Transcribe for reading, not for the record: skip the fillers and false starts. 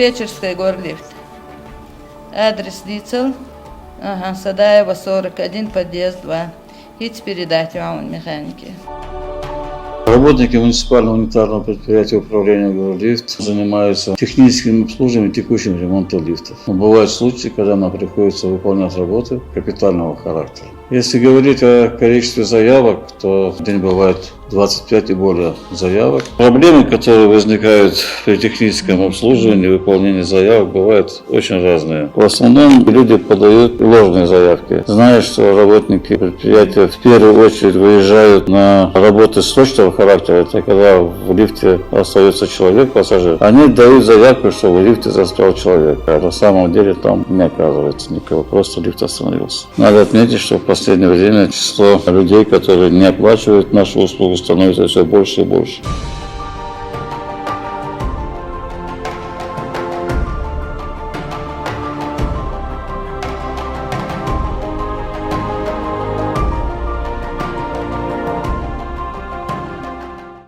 Диспетчерская горлифт. Адрес Дицел, Садаева, 41, подъезд 2. Идите передать вам механики. Работники муниципального унитарного предприятия управления «Горлифт» занимаются техническим обслуживанием и текущим ремонтом лифтов. Но бывают случаи, когда нам приходится выполнять работы капитального характера. Если говорить о количестве заявок, то в день бывает 25 и более заявок. Проблемы, которые возникают при техническом обслуживании и выполнении заявок, бывают очень разные. В основном люди подают ложные заявки, зная, что работники предприятия в первую очередь выезжают на работы срочного характера. Это когда в лифте остается человек, пассажир. Они дают заявку, что в лифте застрял человек, а на самом деле там не оказывается никого, просто лифт остановился. Надо отметить, что в последнее время число людей, которые не оплачивают нашу услугу, становится все больше и больше.